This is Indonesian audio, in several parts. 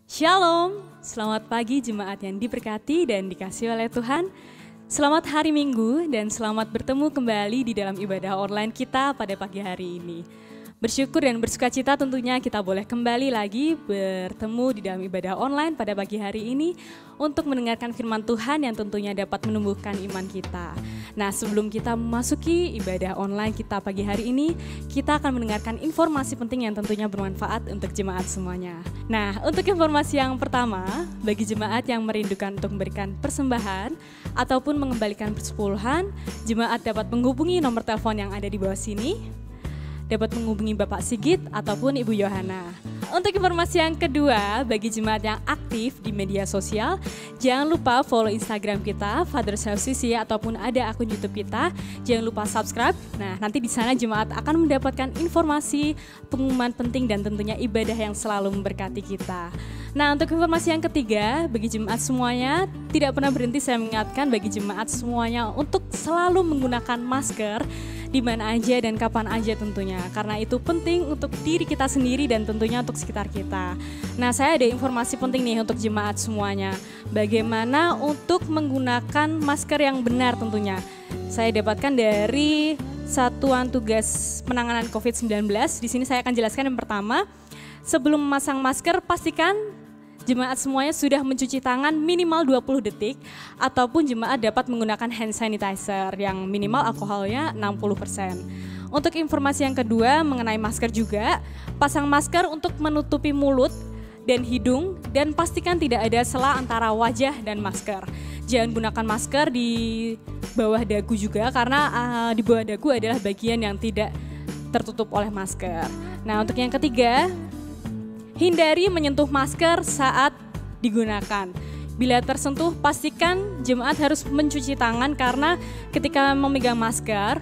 Shalom, selamat pagi jemaat yang diberkati dan dikasihi oleh Tuhan. Selamat hari Minggu dan selamat bertemu kembali di dalam ibadah online kita pada pagi hari ini. Bersyukur dan bersukacita tentunya kita boleh kembali lagi bertemu di dalam ibadah online pada pagi hari ini untuk mendengarkan firman Tuhan yang tentunya dapat menumbuhkan iman kita. Nah, sebelum kita memasuki ibadah online kita pagi hari ini, kita akan mendengarkan informasi penting yang tentunya bermanfaat untuk jemaat semuanya. Nah, untuk informasi yang pertama, bagi jemaat yang merindukan untuk memberikan persembahan ataupun mengembalikan persepuluhan, jemaat dapat menghubungi nomor telepon yang ada di bawah sini. Dapat menghubungi Bapak Sigit ataupun Ibu Yohana. Untuk informasi yang kedua, bagi jemaat yang aktif di media sosial, jangan lupa follow Instagram kita, Father's House CC, ataupun ada akun YouTube kita. Jangan lupa subscribe. Nah, nanti di sana jemaat akan mendapatkan informasi, pengumuman penting dan tentunya ibadah yang selalu memberkati kita. Nah, untuk informasi yang ketiga, bagi jemaat semuanya, tidak pernah berhenti saya mengingatkan bagi jemaat semuanya untuk selalu menggunakan masker di mana aja dan kapan aja tentunya. Karena itu penting untuk diri kita sendiri dan tentunya untuk sekitar kita. Nah, saya ada informasi penting nih untuk jemaat semuanya. Bagaimana untuk menggunakan masker yang benar tentunya. Saya dapatkan dari Satuan Tugas Penanganan COVID-19. Di sini saya akan jelaskan yang pertama. Sebelum memasang masker, pastikan jemaat semuanya sudah mencuci tangan minimal 20 detik ataupun jemaat dapat menggunakan hand sanitizer yang minimal alkoholnya 60%. Untuk informasi yang kedua mengenai masker juga, pasang masker untuk menutupi mulut dan hidung dan pastikan tidak ada sela antara wajah dan masker. Jangan gunakan masker di bawah dagu juga karena di bawah dagu adalah bagian yang tidak tertutup oleh masker. Nah, untuk yang ketiga, hindari menyentuh masker saat digunakan. Bila tersentuh, pastikan jemaat harus mencuci tangan karena ketika memegang masker,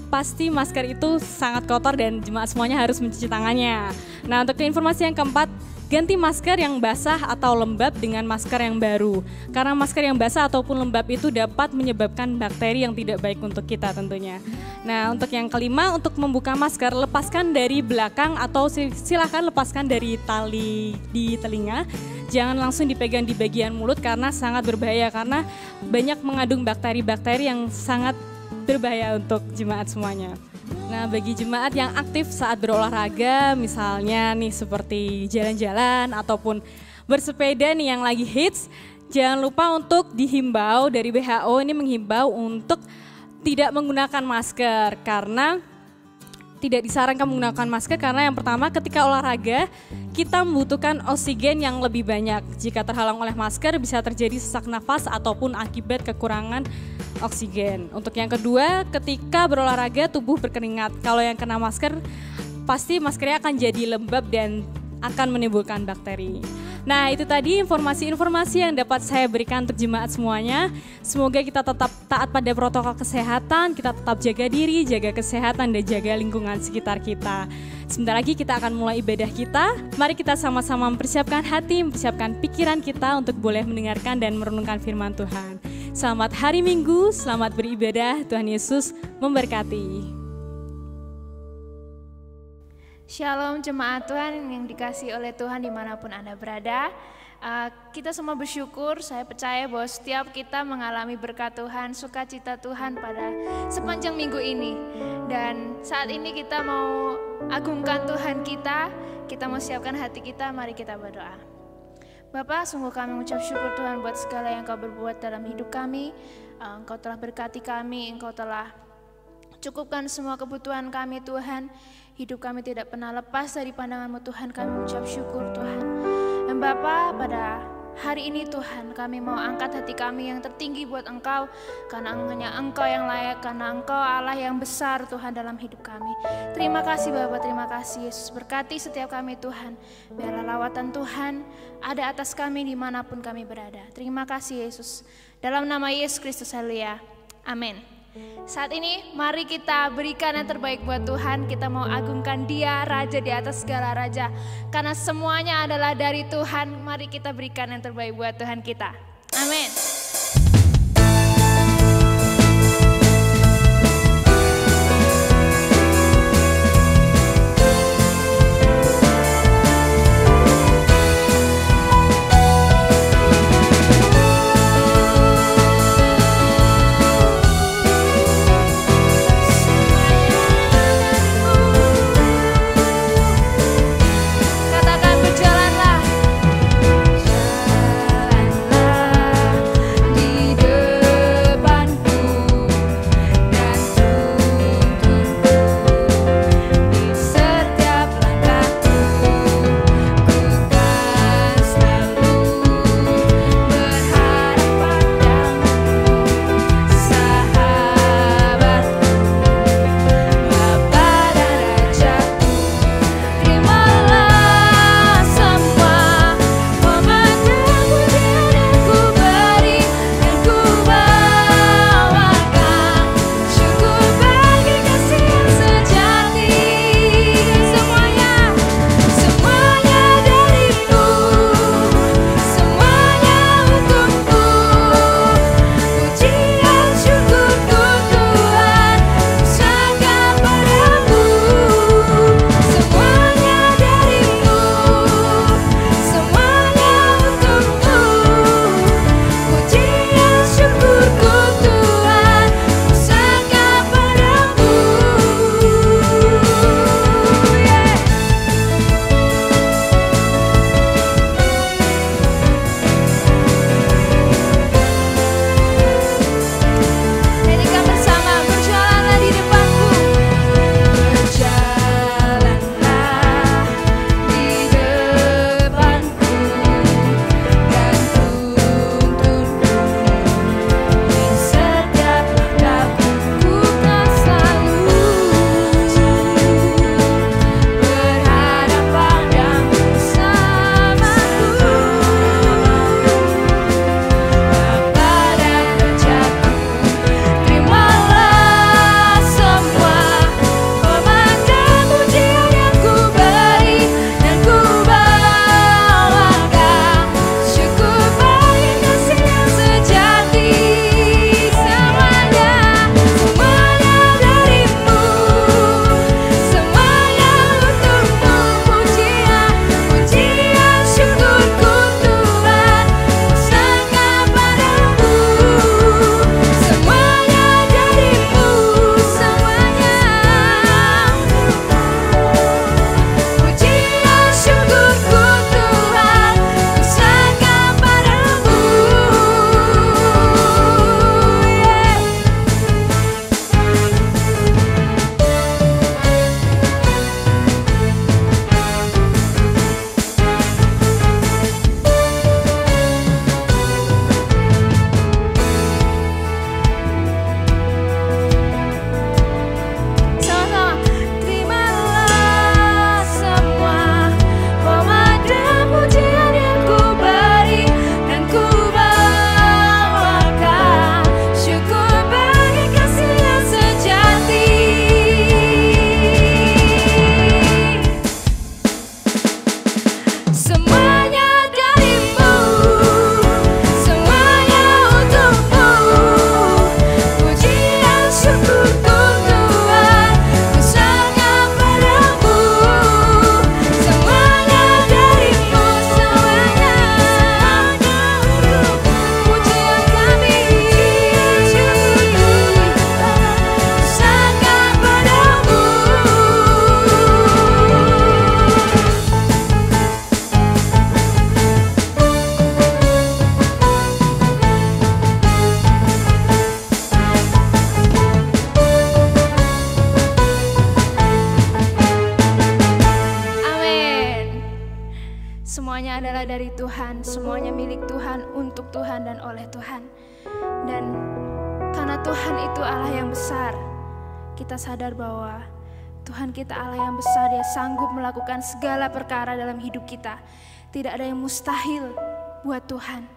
pasti masker itu sangat kotor dan jemaat semuanya harus mencuci tangannya. Nah, untuk informasi yang keempat, ganti masker yang basah atau lembab dengan masker yang baru. Karena masker yang basah ataupun lembab itu dapat menyebabkan bakteri yang tidak baik untuk kita tentunya. Nah, untuk yang kelima, untuk membuka masker, lepaskan dari belakang atau silakan lepaskan dari tali di telinga. Jangan langsung dipegang di bagian mulut karena sangat berbahaya karena banyak mengandung bakteri-bakteri yang sangat berbahaya untuk jemaat semuanya. Nah, bagi jemaat yang aktif saat berolahraga, misalnya nih seperti jalan-jalan ataupun bersepeda nih yang lagi hits, jangan lupa untuk dihimbau dari WHO ini menghimbau untuk tidak menggunakan masker karena tidak disarankan menggunakan masker karena yang pertama ketika olahraga kita membutuhkan oksigen yang lebih banyak. Jika terhalang oleh masker bisa terjadi sesak nafas ataupun akibat kekurangan oksigen. Untuk yang kedua, ketika berolahraga tubuh berkeringat. Kalau yang kena masker, pasti maskernya akan jadi lembab dan akan menimbulkan bakteri. Nah, itu tadi informasi-informasi yang dapat saya berikan untuk jemaat semuanya. Semoga kita tetap taat pada protokol kesehatan, kita tetap jaga diri, jaga kesehatan, dan jaga lingkungan sekitar kita. Sebentar lagi kita akan mulai ibadah kita. Mari kita sama-sama mempersiapkan hati, mempersiapkan pikiran kita untuk boleh mendengarkan dan merenungkan firman Tuhan. Selamat hari Minggu, selamat beribadah, Tuhan Yesus memberkati. Shalom jemaat Tuhan yang dikasihi oleh Tuhan dimanapun Anda berada. Kita semua bersyukur, saya percaya bahwa setiap kita mengalami berkat Tuhan, sukacita Tuhan pada sepanjang minggu ini. Dan saat ini kita mau agungkan Tuhan kita mau siapkan hati kita, mari kita berdoa. Bapa, sungguh kami mengucap syukur Tuhan buat segala yang Engkau berbuat dalam hidup kami. Engkau telah berkati kami, Engkau telah cukupkan semua kebutuhan kami Tuhan. Hidup kami tidak pernah lepas dari pandangan-Mu Tuhan, kami mengucap syukur Tuhan. Dan Bapa, pada hari ini Tuhan kami mau angkat hati kami yang tertinggi buat Engkau. Karena hanya Engkau yang layak, karena Engkau Allah yang besar Tuhan dalam hidup kami. Terima kasih Bapa, terima kasih Yesus. Berkati setiap kami Tuhan. Biarlah lawatan Tuhan ada atas kami dimanapun kami berada. Terima kasih Yesus. Dalam nama Yesus Kristus, haleluya. Amin. Saat ini mari kita berikan yang terbaik buat Tuhan. Kita mau agungkan Dia, Raja di atas segala raja. Karena semuanya adalah dari Tuhan. Mari kita berikan yang terbaik buat Tuhan kita. Amin. Semuanya adalah dari Tuhan, semuanya milik Tuhan, untuk Tuhan dan oleh Tuhan. Dan karena Tuhan itu Allah yang besar, kita sadar bahwa Tuhan kita Allah yang besar, Dia sanggup melakukan segala perkara dalam hidup kita. Tidak ada yang mustahil buat Tuhan.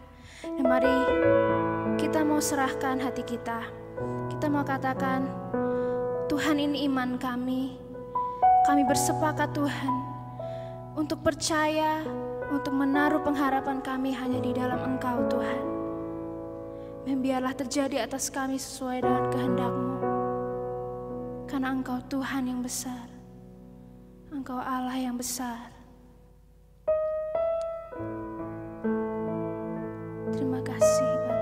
Dan mari kita mau serahkan hati kita. Kita mau katakan, Tuhan, ini iman kami. Kami bersepakat Tuhan untuk percaya, untuk menaruh pengharapan kami hanya di dalam Engkau Tuhan. Dan biarlah terjadi atas kami sesuai dengan kehendak-Mu. Karena Engkau Tuhan yang besar, Engkau Allah yang besar. Terima kasih Bapa.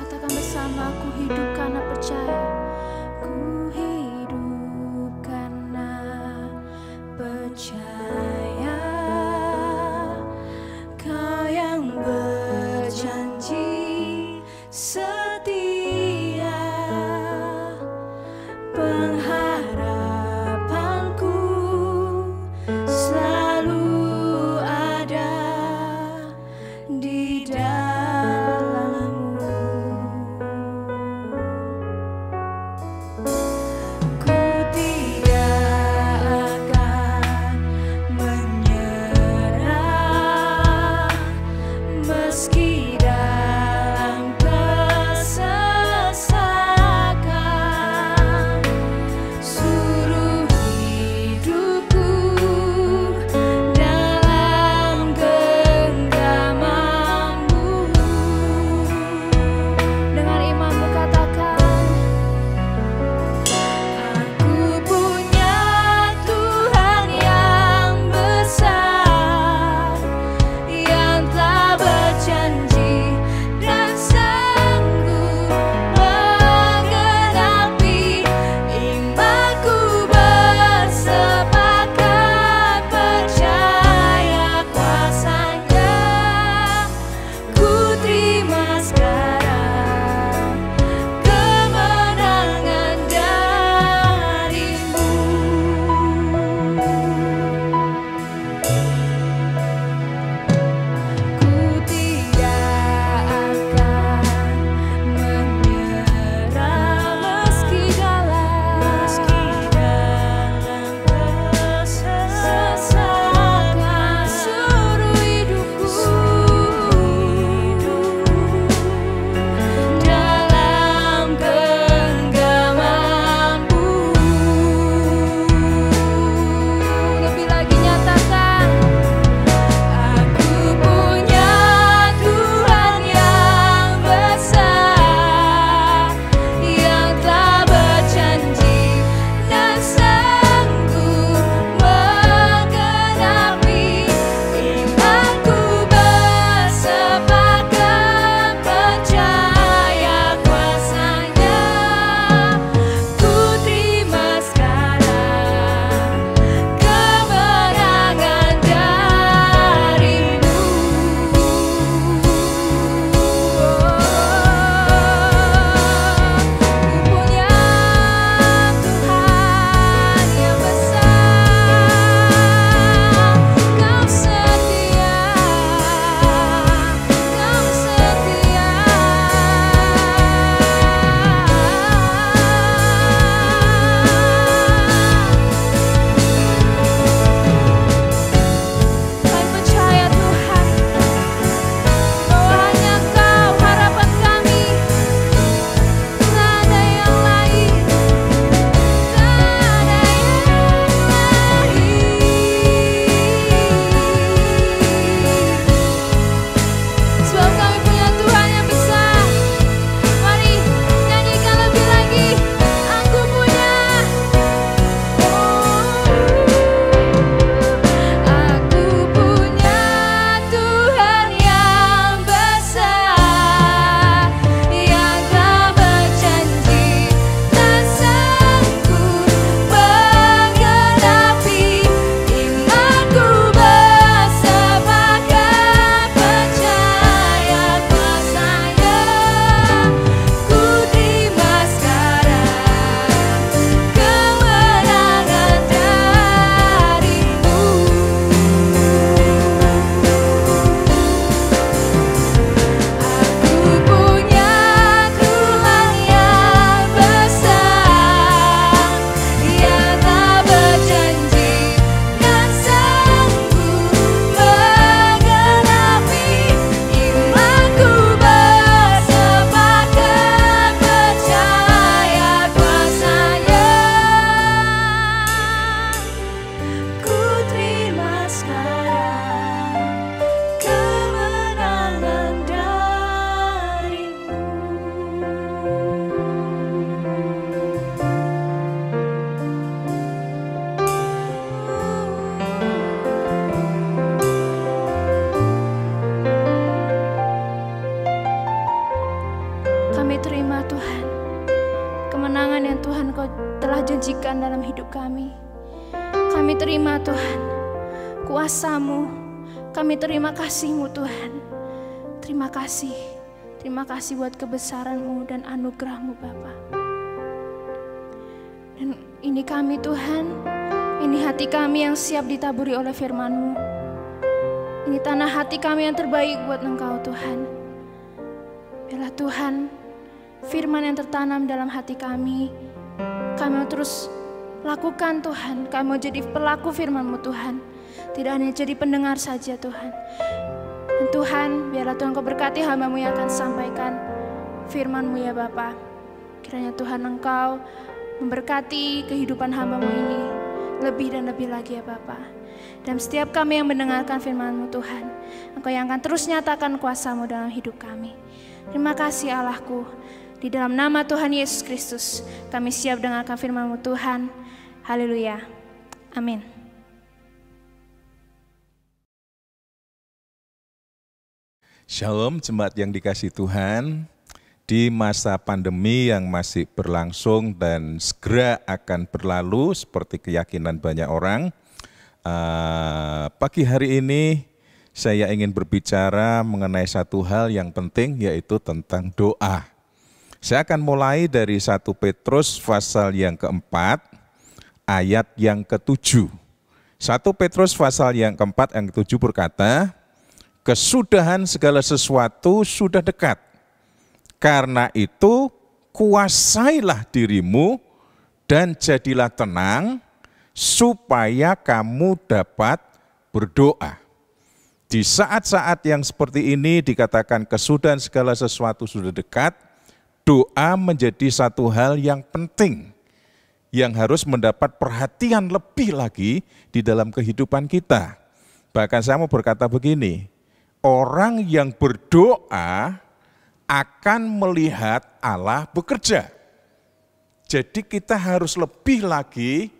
Katakan bersama, aku hidup karena percaya. Ku hidup karena percaya. Kau yang berjanji setia, pengharapanku selalu ada di dalam-Mu. Kami terima Tuhan kemenangan yang Tuhan Kau telah janjikan dalam hidup kami. Kami terima Tuhan kuasa-Mu. Kami terima kasih-Mu Tuhan. Terima kasih. Terima kasih buat kebesaran-Mu dan anugerah-Mu Bapa. Dan ini kami Tuhan, ini hati kami yang siap ditaburi oleh firman-Mu. Ini tanah hati kami yang terbaik buat Engkau Tuhan. Biarlah Tuhan, firman yang tertanam dalam hati kami mau terus lakukan Tuhan. Kami mau jadi pelaku firman-Mu Tuhan. Tidak hanya jadi pendengar saja Tuhan. Dan Tuhan, biarlah Tuhan Kau berkati hamba-Mu yang akan sampaikan firman-Mu ya Bapa. Kiranya Tuhan Engkau memberkati kehidupan hamba-Mu ini lebih dan lebih lagi ya Bapa. Dan setiap kami yang mendengarkan firman-Mu Tuhan, Engkau yang akan terus nyatakan kuasa-Mu dalam hidup kami. Terima kasih Allahku. Di dalam nama Tuhan Yesus Kristus, kami siap dengarkan firman-Mu Tuhan. Haleluya. Amin. Shalom jemaat yang dikasihi Tuhan. Di masa pandemi yang masih berlangsung dan segera akan berlalu seperti keyakinan banyak orang, pagi hari ini saya ingin berbicara mengenai satu hal yang penting, yaitu tentang doa. Saya akan mulai dari 1 Petrus pasal yang keempat, ayat yang ke-7. 1 Petrus pasal yang keempat, yang ke-7 berkata, kesudahan segala sesuatu sudah dekat. Karena itu, kuasailah dirimu dan jadilah tenang, supaya kamu dapat berdoa. Di saat-saat yang seperti ini dikatakan kesudahan segala sesuatu sudah dekat, doa menjadi satu hal yang penting, yang harus mendapat perhatian lebih lagi di dalam kehidupan kita. Bahkan saya mau berkata begini, orang yang berdoa akan melihat Allah bekerja. Jadi kita harus lebih lagi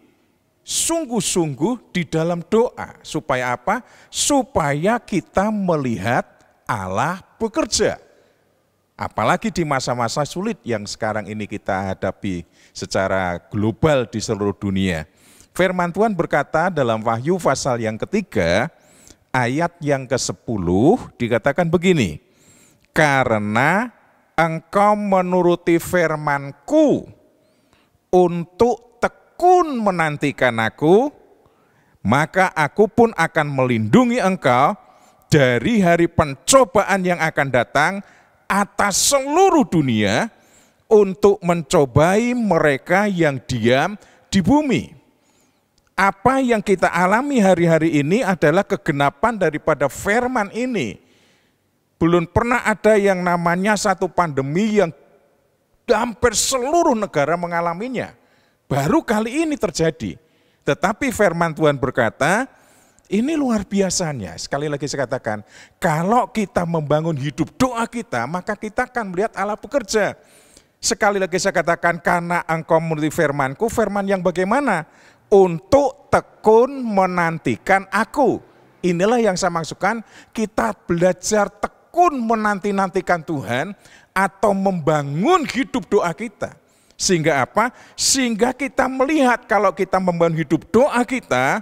sungguh-sungguh di dalam doa. Supaya apa? Supaya kita melihat Allah bekerja. Apalagi di masa-masa sulit yang sekarang ini kita hadapi secara global di seluruh dunia. Firman Tuhan berkata dalam Wahyu pasal yang ketiga, ayat yang ke-10 dikatakan begini, karena engkau menuruti firman-Ku untuk tekun menantikan Aku, maka Aku pun akan melindungi engkau dari hari pencobaan yang akan datang atas seluruh dunia untuk mencobai mereka yang diam di bumi. Apa yang kita alami hari-hari ini adalah kegenapan daripada firman ini. Belum pernah ada yang namanya satu pandemi yang hampir seluruh negara mengalaminya. Baru kali ini terjadi. Tetapi firman Tuhan berkata, ini luar biasanya. Sekali lagi saya katakan, kalau kita membangun hidup doa kita, maka kita akan melihat Allah bekerja. Sekali lagi saya katakan, karena engkau menuruti firman-Ku, firman yang bagaimana? Untuk tekun menantikan Aku. Inilah yang saya maksudkan, kita belajar tekun menanti-nantikan Tuhan, atau membangun hidup doa kita. Sehingga apa? Sehingga kita melihat kalau kita membangun hidup doa kita,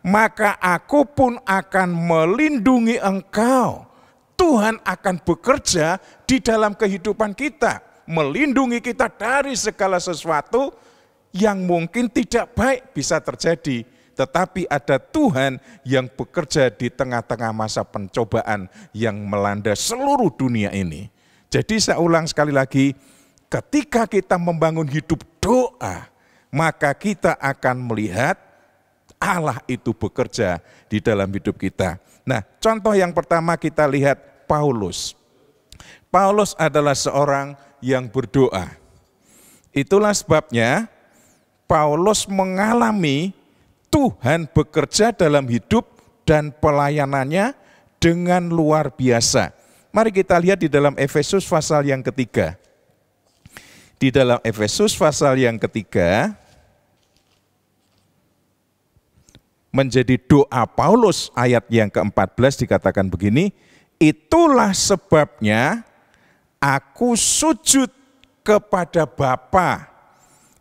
maka Aku pun akan melindungi engkau. Tuhan akan bekerja di dalam kehidupan kita, melindungi kita dari segala sesuatu yang mungkin tidak baik bisa terjadi. Tetapi ada Tuhan yang bekerja di tengah-tengah masa pencobaan yang melanda seluruh dunia ini. Jadi saya ulang sekali lagi, ketika kita membangun hidup doa, maka kita akan melihat Allah itu bekerja di dalam hidup kita. Nah, contoh yang pertama kita lihat Paulus. Paulus adalah seorang yang berdoa. Itulah sebabnya Paulus mengalami Tuhan bekerja dalam hidup dan pelayanannya dengan luar biasa. Mari kita lihat di dalam Efesus pasal yang ketiga. Di dalam Efesus pasal yang ketiga, menjadi doa Paulus ayat yang ke-14 dikatakan begini, itulah sebabnya aku sujud kepada Bapa,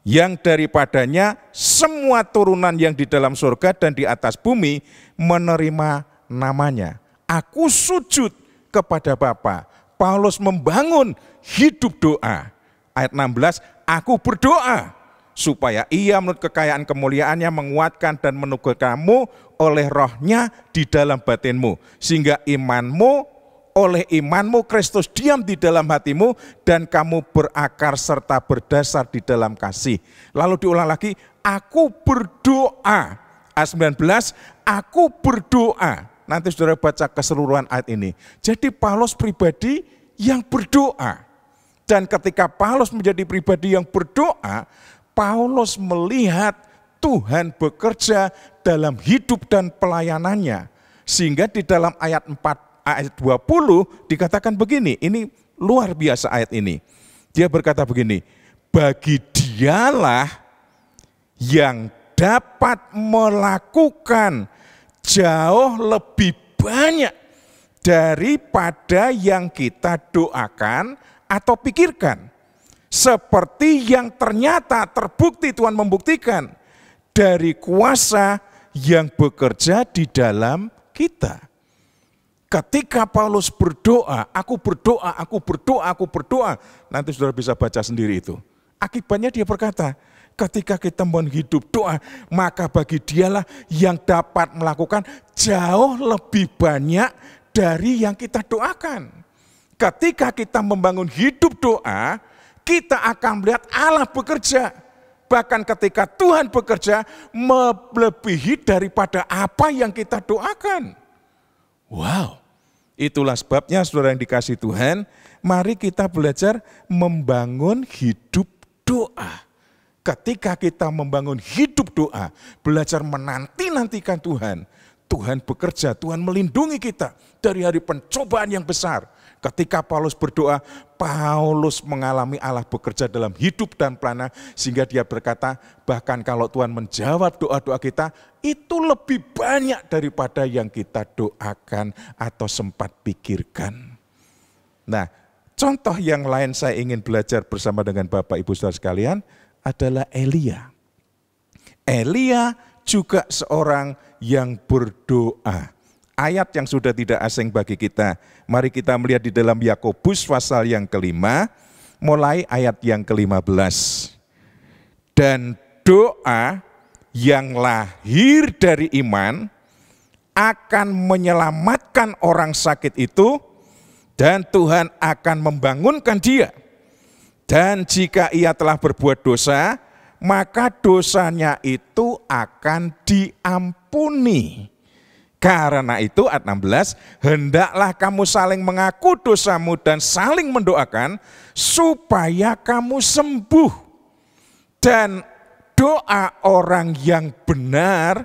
yang daripadanya semua turunan yang di dalam surga dan di atas bumi menerima namanya. Aku sujud kepada Bapa. Paulus membangun hidup doa. Ayat 16, aku berdoa supaya ia menurut kekayaan kemuliaannya menguatkan dan meneguhkan kamu oleh rohnya di dalam batinmu. Sehingga oleh imanmu Kristus diam di dalam hatimu dan kamu berakar serta berdasar di dalam kasih. Lalu diulang lagi, aku berdoa. Ayat 19, aku berdoa. Nanti saudara baca keseluruhan ayat ini. Jadi Paulus pribadi yang berdoa. Dan ketika Paulus menjadi pribadi yang berdoa, Paulus melihat Tuhan bekerja dalam hidup dan pelayanannya. Sehingga di dalam ayat 20 dikatakan begini, ini luar biasa ayat ini. Dia berkata begini, bagi dialah yang dapat melakukan jauh lebih banyak daripada yang kita doakan atau pikirkan. Seperti yang ternyata terbukti Tuhan membuktikan dari kuasa yang bekerja di dalam kita. Ketika Paulus berdoa, aku berdoa, aku berdoa, aku berdoa. Nanti saudara bisa baca sendiri itu. Akibatnya dia berkata, ketika kita menghidup doa, maka bagi dialah yang dapat melakukan jauh lebih banyak dari yang kita doakan. Ketika kita membangun hidup doa, kita akan melihat Allah bekerja. Bahkan ketika Tuhan bekerja, melebihi daripada apa yang kita doakan. Wow, itulah sebabnya saudara yang dikasihi Tuhan, mari kita belajar membangun hidup doa. Ketika kita membangun hidup doa, belajar menanti-nantikan Tuhan, Tuhan bekerja, Tuhan melindungi kita dari hari pencobaan yang besar. Ketika Paulus berdoa, Paulus mengalami Allah bekerja dalam hidup dan pelayanan, sehingga dia berkata, bahkan kalau Tuhan menjawab doa-doa kita, itu lebih banyak daripada yang kita doakan atau sempat pikirkan. Nah, contoh yang lain saya ingin belajar bersama dengan Bapak Ibu Saudara sekalian adalah Elia. Elia juga seorang yang berdoa. Ayat yang sudah tidak asing bagi kita. Mari kita melihat di dalam Yakobus pasal yang kelima, mulai ayat yang ke-15. Dan doa yang lahir dari iman akan menyelamatkan orang sakit itu, dan Tuhan akan membangunkan dia. Dan jika ia telah berbuat dosa, maka dosanya itu akan diampuni. Karena itu ayat 16, hendaklah kamu saling mengaku dosamu dan saling mendoakan supaya kamu sembuh. Dan doa orang yang benar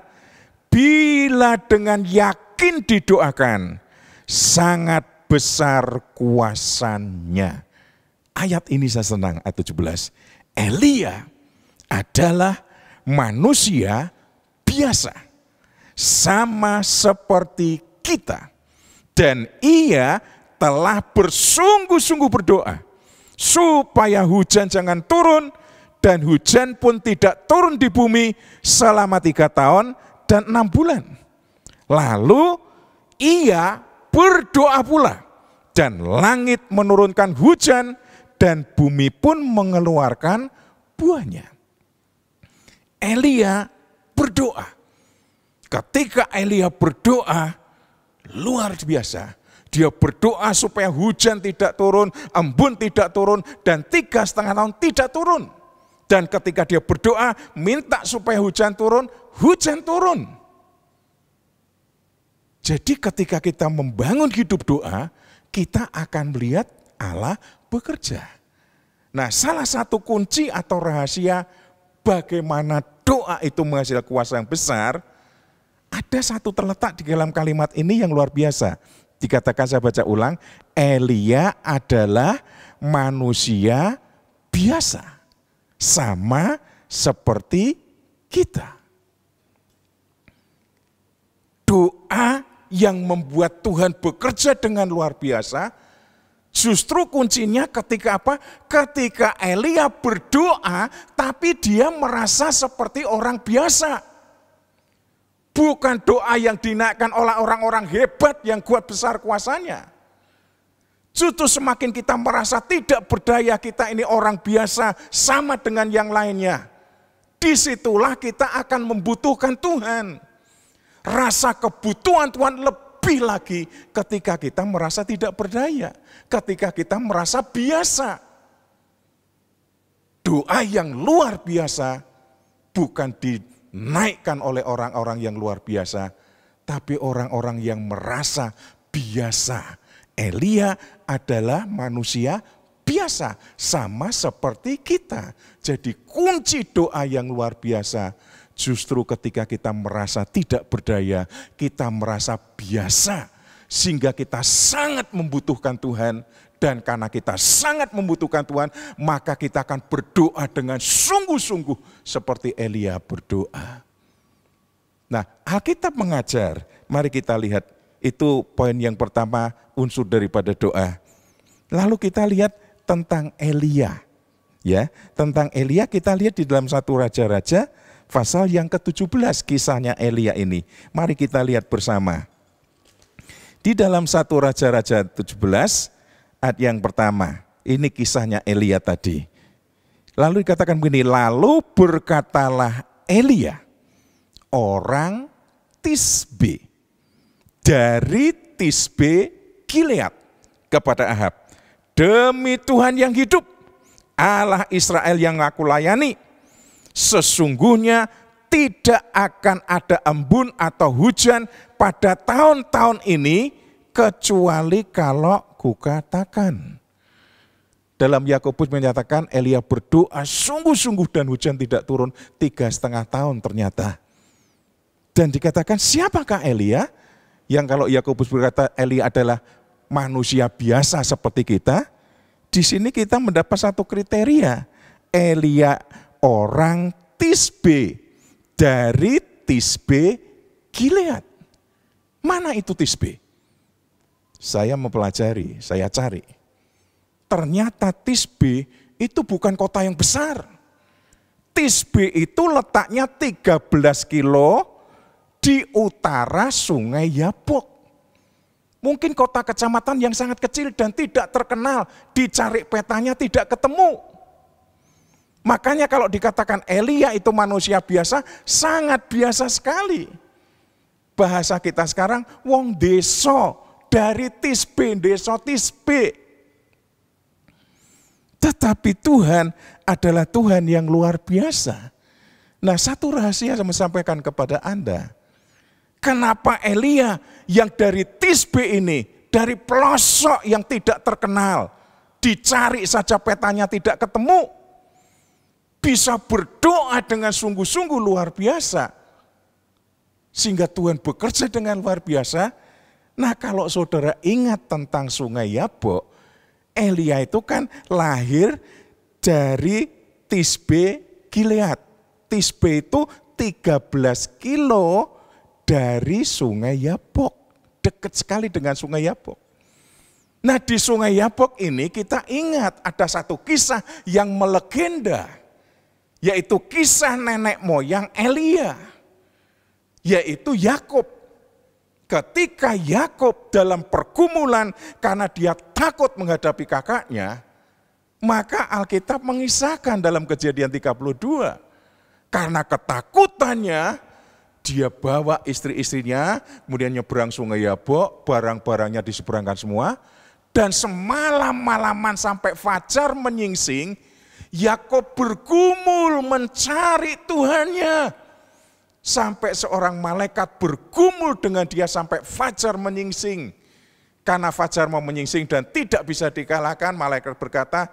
bila dengan yakin didoakan sangat besar kuasanya. Ayat ini saya senang, ayat 17. Elia adalah manusia biasa, sama seperti kita. Dan ia telah bersungguh-sungguh berdoa supaya hujan jangan turun, dan hujan pun tidak turun di bumi selama 3 tahun dan 6 bulan. Lalu ia berdoa pula, dan langit menurunkan hujan, dan bumi pun mengeluarkan buahnya. Elia berdoa. Ketika Elia berdoa, luar biasa. Dia berdoa supaya hujan tidak turun, embun tidak turun, dan 3,5 tahun tidak turun. Dan ketika dia berdoa, minta supaya hujan turun, hujan turun. Jadi ketika kita membangun hidup doa, kita akan melihat Allah bekerja. Nah, salah satu kunci atau rahasia bagaimana doa itu menghasilkan kuasa yang besar, ada satu terletak di dalam kalimat ini yang luar biasa. Dikatakan, saya baca ulang, Elia adalah manusia biasa, sama seperti kita. Doa yang membuat Tuhan bekerja dengan luar biasa Justru kuncinya ketika apa? Ketika Elia berdoa, tapi dia merasa seperti orang biasa. Bukan doa yang dinaikkan oleh orang-orang hebat yang kuat besar kuasanya. Justru semakin kita merasa tidak berdaya, kita ini orang biasa sama dengan yang lainnya. Disitulah kita akan membutuhkan Tuhan. Rasa kebutuhan Tuhan lebih lagi ketika kita merasa tidak berdaya. Ketika kita merasa biasa. Doa yang luar biasa bukan dinaikkan oleh orang-orang yang luar biasa, tapi orang-orang yang merasa biasa. Elia adalah manusia biasa, sama seperti kita. Jadi kunci doa yang luar biasa, justru ketika kita merasa tidak berdaya, kita merasa biasa, sehingga kita sangat membutuhkan Tuhan. Dan karena kita sangat membutuhkan Tuhan, maka kita akan berdoa dengan sungguh-sungguh seperti Elia berdoa. Nah, Alkitab mengajar, mari kita lihat, itu poin yang pertama, unsur daripada doa. Lalu kita lihat tentang Elia. Ya, tentang Elia kita lihat di dalam 1 Raja-Raja pasal yang ke-17 kisahnya Elia ini. Mari kita lihat bersama. Di dalam 1 Raja-Raja 17 ayat yang pertama, ini kisahnya Elia tadi. Lalu dikatakan begini, lalu berkatalah Elia, orang Tisbe, dari Tisbe Gilead, kepada Ahab, demi Tuhan yang hidup, Allah Israel yang aku layani, sesungguhnya tidak akan ada embun atau hujan pada tahun-tahun ini, kecuali kalau kukatakan. Dalam Yakobus menyatakan Elia berdoa sungguh-sungguh dan hujan tidak turun 3,5 tahun ternyata. Dan dikatakan siapakah Elia? Yang kalau Yakobus berkata Elia adalah manusia biasa seperti kita. Di sini kita mendapat satu kriteria. Elia orang Tisbe, dari Tisbe Gilead. Mana itu Tisbe? Saya mempelajari, saya cari. Ternyata Tisbe itu bukan kota yang besar. Tisbe itu letaknya 13 kilo di utara Sungai Yabok. Mungkin kota kecamatan yang sangat kecil dan tidak terkenal, dicari petanya tidak ketemu. Makanya kalau dikatakan Elia itu manusia biasa, sangat biasa sekali. Bahasa kita sekarang, wong deso, dari Tisbe, desa Tisbe. Tetapi Tuhan adalah Tuhan yang luar biasa. Nah, satu rahasia saya sampaikan kepada Anda. Kenapa Elia yang dari Tisbe ini, dari pelosok yang tidak terkenal, dicari saja petanya tidak ketemu, bisa berdoa dengan sungguh-sungguh luar biasa. Sehingga Tuhan bekerja dengan luar biasa. Nah, kalau saudara ingat tentang Sungai Yabok, Elia itu kan lahir dari Tisbe Gilead. Tisbe itu 13 kilo dari Sungai Yabok. Dekat sekali dengan Sungai Yabok. Nah, di Sungai Yabok ini kita ingat ada satu kisah yang melegenda. Yaitu kisah nenek moyang Elia. Yaitu Yakub. Ketika Yakub dalam pergumulan karena dia takut menghadapi kakaknya, maka Alkitab mengisahkan dalam Kejadian 32. Karena ketakutannya, dia bawa istri-istrinya, kemudian nyebrang Sungai Yabok, barang-barangnya diseberangkan semua, dan semalam-malaman sampai fajar menyingsing, Yakub bergumul mencari Tuhannya. Sampai seorang malaikat bergumul dengan dia sampai fajar menyingsing. Karena fajar mau menyingsing dan tidak bisa dikalahkan, malaikat berkata,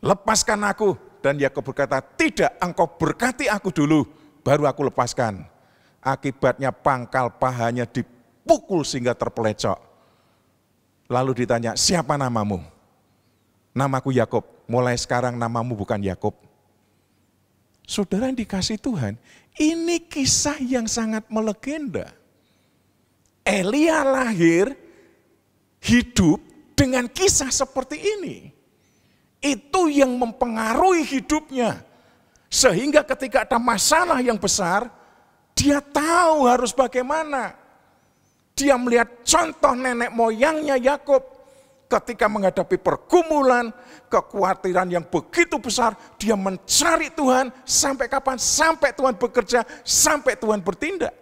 lepaskan aku. Dan Yakub berkata, tidak, engkau berkati aku dulu, baru aku lepaskan. Akibatnya pangkal pahanya dipukul sehingga terpelecok. Lalu ditanya, siapa namamu? Namaku Yakub. Mulai sekarang namamu bukan Yakub. Saudara yang dikasih Tuhan, ini kisah yang sangat melegenda. Elia lahir, hidup dengan kisah seperti ini. Itu yang mempengaruhi hidupnya. Sehingga ketika ada masalah yang besar, dia tahu harus bagaimana. Dia melihat contoh nenek moyangnya Yakub ketika menghadapi pergumulan, kekhawatiran yang begitu besar, dia mencari Tuhan sampai kapan? Sampai Tuhan bekerja, sampai Tuhan bertindak.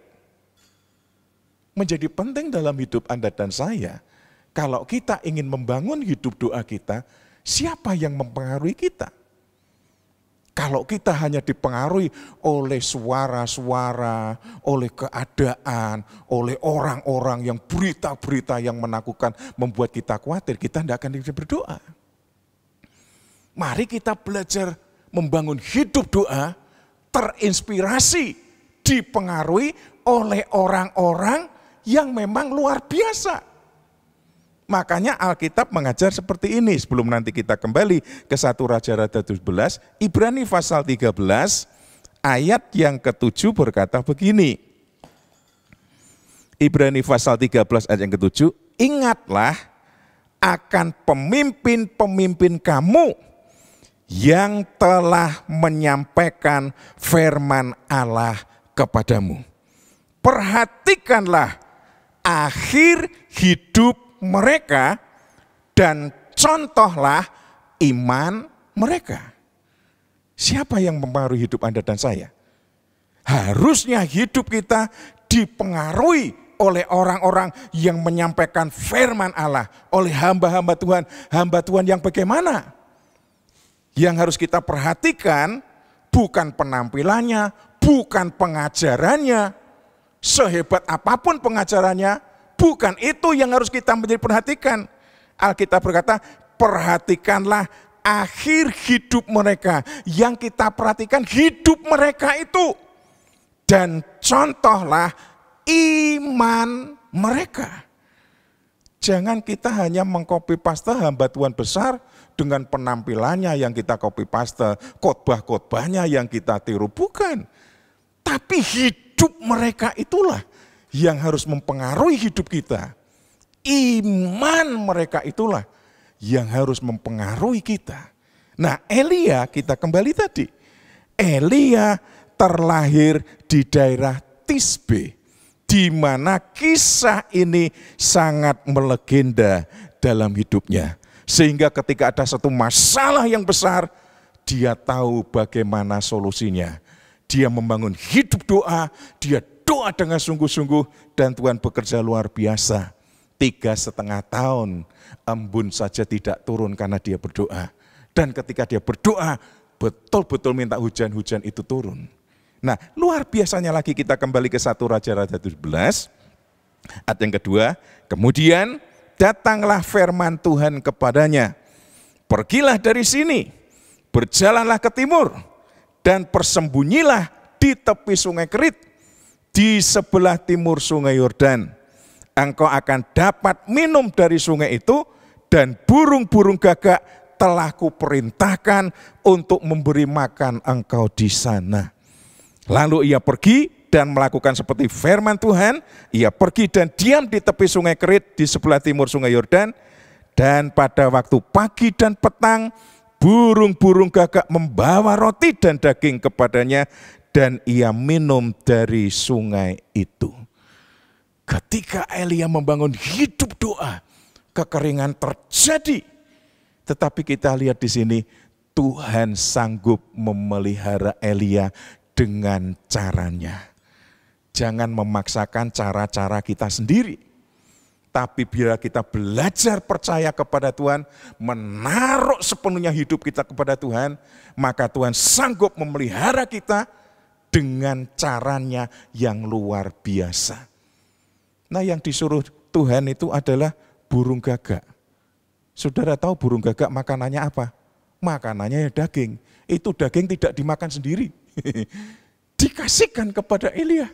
Menjadi penting dalam hidup Anda dan saya, kalau kita ingin membangun hidup doa kita, siapa yang mempengaruhi kita? Kalau kita hanya dipengaruhi oleh suara-suara, oleh keadaan, oleh orang-orang yang berita-berita yang menakutkan, membuat kita khawatir, kita tidak akan bisa berdoa. Mari kita belajar membangun hidup doa, terinspirasi, dipengaruhi oleh orang-orang yang memang luar biasa. Makanya Alkitab mengajar seperti ini. Sebelum nanti kita kembali ke 1 Raja-Raja 17, Ibrani pasal 13 ayat yang ke-7 berkata begini. Ibrani pasal 13 ayat yang ke-7, ingatlah akan pemimpin-pemimpin kamu yang telah menyampaikan firman Allah kepadamu. Perhatikanlah akhir hidup mereka dan contohlah iman mereka. Siapa yang mempengaruhi hidup Anda dan saya? Harusnya hidup kita dipengaruhi oleh orang-orang yang menyampaikan firman Allah, oleh hamba-hamba Tuhan yang bagaimana? Yang harus kita perhatikan bukan penampilannya, bukan pengajarannya, sehebat apapun pengajarannya, bukan itu yang harus kita menjadi perhatikan. Alkitab berkata, perhatikanlah akhir hidup mereka. Yang kita perhatikan hidup mereka itu. Dan contohlah iman mereka. Jangan kita hanya mengcopy paste hamba Tuhan besar dengan penampilannya yang kita copy paste, khotbah-khotbahnya yang kita tiru. Bukan. Tapi hidup mereka itulah yang harus mempengaruhi hidup kita. Iman mereka itulah yang harus mempengaruhi kita. Nah, Elia, kita kembali tadi. Elia terlahir di daerah Tisbe, di mana kisah ini sangat melegenda dalam hidupnya. Sehingga ketika ada satu masalah yang besar, dia tahu bagaimana solusinya. Dia membangun hidup doa, dia doa dengan sungguh-sungguh dan Tuhan bekerja luar biasa. 3,5 tahun embun saja tidak turun karena dia berdoa. Dan ketika dia berdoa, betul-betul minta hujan-hujan itu turun. Nah, luar biasanya lagi kita kembali ke 1 Raja-Raja 17, ayat yang kedua, kemudian datanglah firman Tuhan kepadanya, pergilah dari sini, berjalanlah ke timur, dan persembunyilah di tepi sungai Kerit, di sebelah timur sungai Yordan. Engkau akan dapat minum dari sungai itu, dan burung-burung gagak telah kuperintahkan untuk memberi makan engkau di sana. Lalu ia pergi dan melakukan seperti firman Tuhan. Ia pergi dan diam di tepi sungai Kerit di sebelah timur sungai Yordan. Dan pada waktu pagi dan petang, burung-burung gagak membawa roti dan daging kepadanya, dan ia minum dari sungai itu. Ketika Elia membangun hidup doa, kekeringan terjadi. Tetapi kita lihat di sini, Tuhan sanggup memelihara Elia dengan caranya. Jangan memaksakan cara-cara kita sendiri. Tapi bila kita belajar percaya kepada Tuhan, menaruh sepenuhnya hidup kita kepada Tuhan, maka Tuhan sanggup memelihara kita dengan caranya yang luar biasa. Nah, yang disuruh Tuhan itu adalah burung gagak. Saudara tahu burung gagak makanannya apa? Makanannya ya daging. Itu daging tidak dimakan sendiri. Dikasihkan kepada Elia.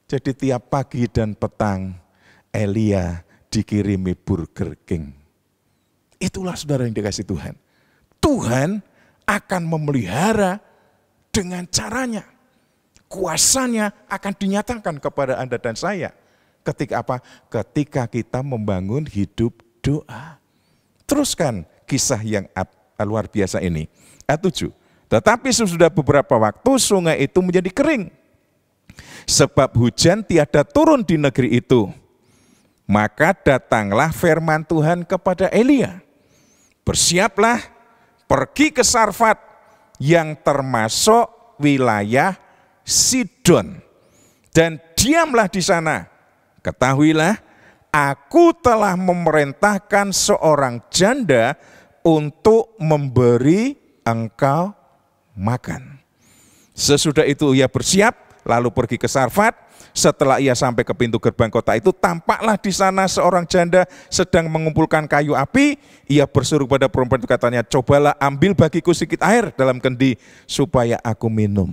Jadi tiap pagi dan petang Elia dikirimi Burger King. Itulah saudara yang dikasih Tuhan. Tuhan akan memelihara dengan caranya. Kuasanya akan dinyatakan kepada Anda dan saya. Ketika apa? Ketika kita membangun hidup doa. Teruskan kisah yang luar biasa ini. Ayat 7. Tetapi sesudah beberapa waktu sungai itu menjadi kering. Sebab hujan tiada turun di negeri itu. Maka datanglah firman Tuhan kepada Elia. Bersiaplah, pergi ke Sarfat yang termasuk wilayah Sidon. Dan diamlah di sana. Ketahuilah, aku telah memerintahkan seorang janda untuk memberi engkau makan. Sesudah itu ia bersiap, lalu pergi ke Sarfat. Setelah ia sampai ke pintu gerbang kota itu, tampaklah di sana seorang janda sedang mengumpulkan kayu api. Ia bersuruh pada perempuan itu, katanya, cobalah ambil bagiku sedikit air dalam kendi supaya aku minum.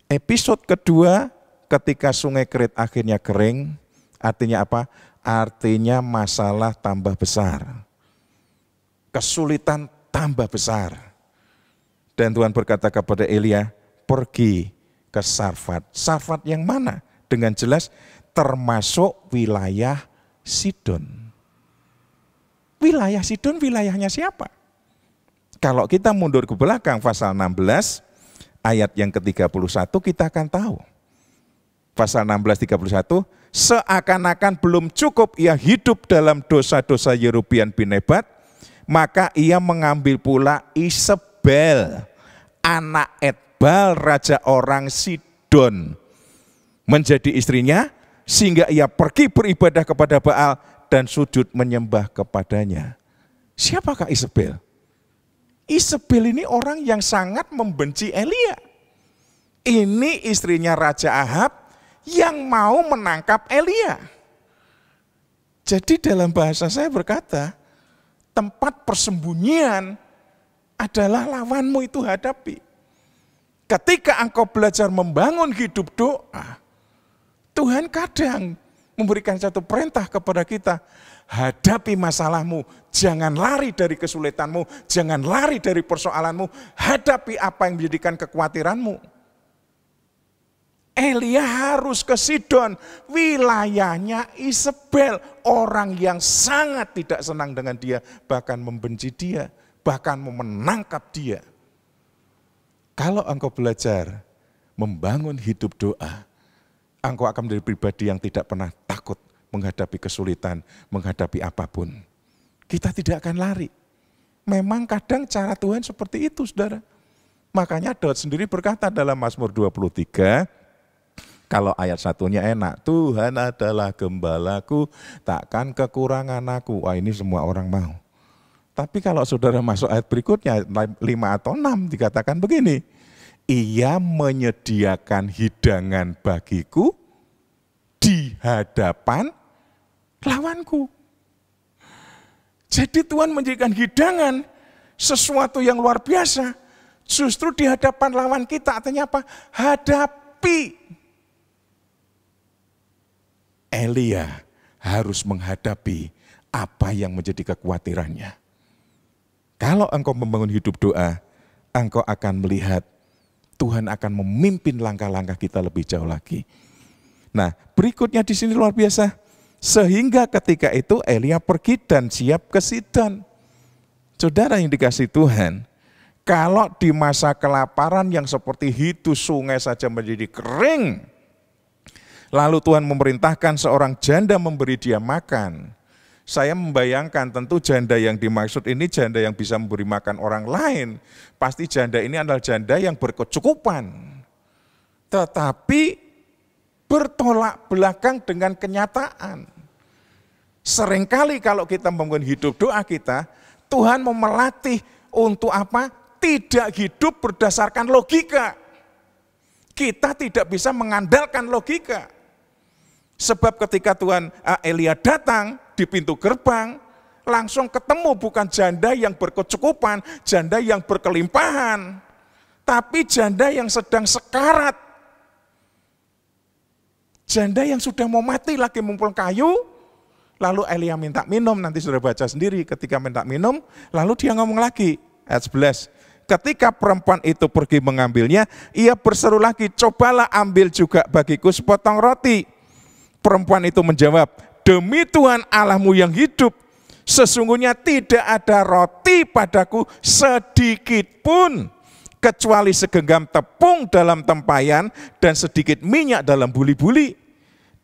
Episode kedua, ketika sungai Kerit akhirnya kering, artinya apa? Artinya masalah tambah besar. Kesulitan tambah besar. Dan Tuhan berkata kepada Elia, pergi ke Sarfat. Sarfat yang mana? Dengan jelas termasuk wilayah Sidon. Wilayah Sidon wilayahnya siapa? Kalau kita mundur ke belakang pasal 16 ayat yang ke-31 kita akan tahu. Pasal 16:31, seakan-akan belum cukup ia hidup dalam dosa-dosa Yerobeam bin Nebat, maka ia mengambil pula Isabel, anak Etbal, raja orang Sidon, menjadi istrinya, sehingga ia pergi beribadah kepada Baal dan sujud menyembah kepadanya. Siapakah Isabel? Isabel ini orang yang sangat membenci Elia. Ini istrinya Raja Ahab yang mau menangkap Elia. Jadi dalam bahasa saya berkata, tempat persembunyian adalah lawanmu itu hadapi. Ketika engkau belajar membangun hidup doa, Tuhan kadang memberikan satu perintah kepada kita, hadapi masalahmu, jangan lari dari kesulitanmu, jangan lari dari persoalanmu, hadapi apa yang menjadikan kekhawatiranmu. Elia harus ke Sidon, wilayahnya Isabel, orang yang sangat tidak senang dengan dia, bahkan membenci dia, bahkan mau menangkap dia. Kalau engkau belajar membangun hidup doa, engkau akan menjadi pribadi yang tidak pernah takut menghadapi kesulitan, menghadapi apapun. Kita tidak akan lari. Memang kadang cara Tuhan seperti itu, saudara. Makanya Daud sendiri berkata dalam Mazmur 23, kalau ayat satunya enak, Tuhan adalah gembalaku, takkan kekurangan aku. Wah, ini semua orang mau. Tapi kalau saudara masuk ayat berikutnya, 5 atau 6 dikatakan begini, ia menyediakan hidangan bagiku di hadapan lawanku. Jadi Tuhan menjadikan hidangan sesuatu yang luar biasa, justru di hadapan lawan kita. Artinya apa? Hadapi. Elia harus menghadapi apa yang menjadi kekhawatirannya. Kalau engkau membangun hidup doa, engkau akan melihat Tuhan akan memimpin langkah-langkah kita lebih jauh lagi. Nah, berikutnya di sini luar biasa. Sehingga ketika itu Elia pergi dan siap ke Sidon. Saudara yang dikasihi Tuhan, kalau di masa kelaparan yang seperti itu sungai saja menjadi kering, lalu Tuhan memerintahkan seorang janda memberi dia makan. Saya membayangkan tentu janda yang dimaksud ini janda yang bisa memberi makan orang lain. Pasti janda ini adalah janda yang berkecukupan. Tetapi bertolak belakang dengan kenyataan. Seringkali kalau kita membangun hidup doa kita, Tuhan mau melatih untuk apa? Tidak hidup berdasarkan logika. Kita tidak bisa mengandalkan logika. Sebab ketika Tuhan Elia datang di pintu gerbang, langsung ketemu bukan janda yang berkecukupan, janda yang berkelimpahan, tapi janda yang sedang sekarat. Janda yang sudah mau mati lagi ngumpul kayu, lalu Elia minta minum, nanti sudah baca sendiri ketika minta minum, lalu dia ngomong lagi, ayat 11. Ketika perempuan itu pergi mengambilnya, ia berseru lagi, cobalah ambil juga bagiku sepotong roti. Perempuan itu menjawab, demi Tuhan Allahmu yang hidup, Sesungguhnya tidak ada roti padaku sedikit pun, kecuali segenggam tepung dalam tempayan dan sedikit minyak dalam buli-buli.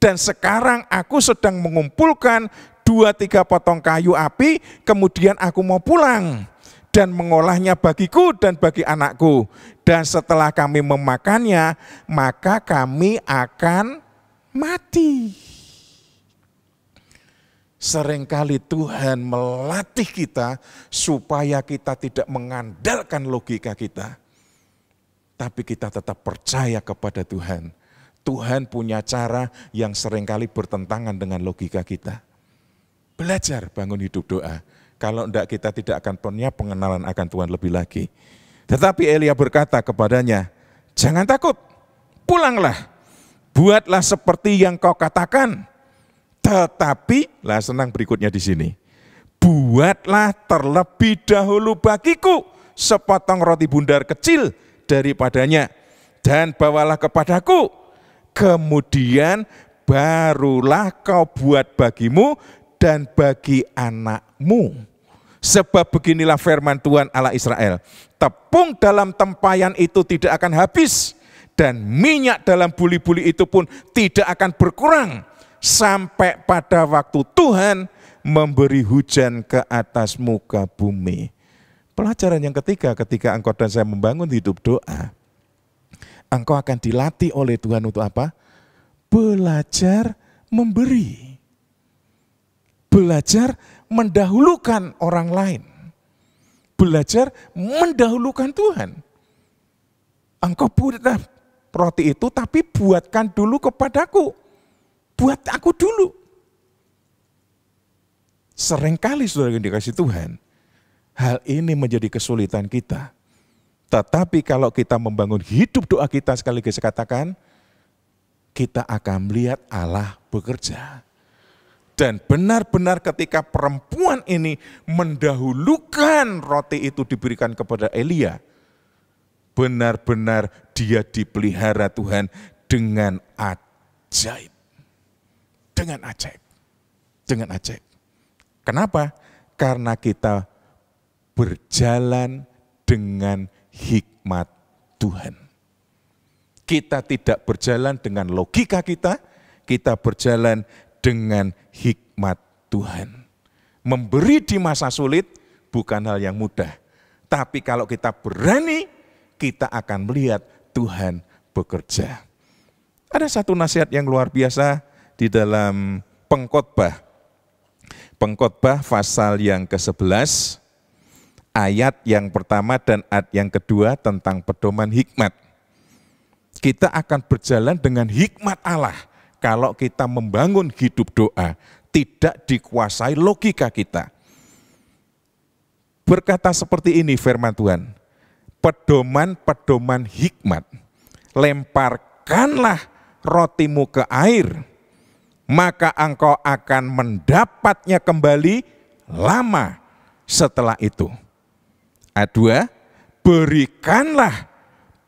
Dan sekarang aku sedang mengumpulkan 2-3 potong kayu api, kemudian aku mau pulang dan mengolahnya bagiku dan bagi anakku. Dan setelah kami memakannya, maka kami akan mati. Seringkali Tuhan melatih kita supaya kita tidak mengandalkan logika kita, tapi kita tetap percaya kepada Tuhan. Tuhan punya cara yang seringkali bertentangan dengan logika kita. Belajar bangun hidup doa. Kalau tidak, kita tidak akan punya pengenalan akan Tuhan lebih lagi. Tetapi Elia berkata kepadanya, jangan takut, pulanglah, buatlah seperti yang kau katakan. Tetapi, lah senang berikutnya di sini, buatlah terlebih dahulu bagiku sepotong roti bundar kecil daripadanya, dan bawalah kepadaku. Kemudian barulah kau buat bagimu dan bagi anakmu. Sebab beginilah firman Tuhan Allah Israel, tepung dalam tempayan itu tidak akan habis, dan minyak dalam buli-buli itu pun tidak akan berkurang, sampai pada waktu Tuhan memberi hujan ke atas muka bumi. Pelajaran yang ketiga, ketika engkau dan saya membangun hidup doa, engkau akan dilatih oleh Tuhan untuk apa? Belajar memberi. Belajar mendahulukan orang lain. Belajar mendahulukan Tuhan. Engkau buat roti itu, tapi buatkan dulu kepadaku. Buat aku dulu. Seringkali saudara yang dikasih Tuhan, hal ini menjadi kesulitan kita. Tetapi kalau kita membangun hidup doa kita, sekaligus katakan, kita akan melihat Allah bekerja. Dan benar-benar ketika perempuan ini mendahulukan roti itu diberikan kepada Elia, benar-benar dia dipelihara Tuhan dengan ajaib. Dengan ajaib. Dengan ajaib. Kenapa? Karena kita berjalan dengan hikmat Tuhan. Kita tidak berjalan dengan logika kita berjalan dengan hikmat Tuhan. Memberi di masa sulit bukan hal yang mudah. Tapi kalau kita berani, kita akan melihat Tuhan bekerja. Ada satu nasihat yang luar biasa di dalam Pengkhotbah. Pengkhotbah pasal yang ke-11, ayat yang pertama dan ayat yang kedua tentang pedoman hikmat. Kita akan berjalan dengan hikmat Allah kalau kita membangun hidup doa, tidak dikuasai logika kita. Berkata seperti ini firman Tuhan, pedoman-pedoman hikmat, lemparkanlah rotimu ke air, maka engkau akan mendapatnya kembali lama setelah itu. Ayat 2, berikanlah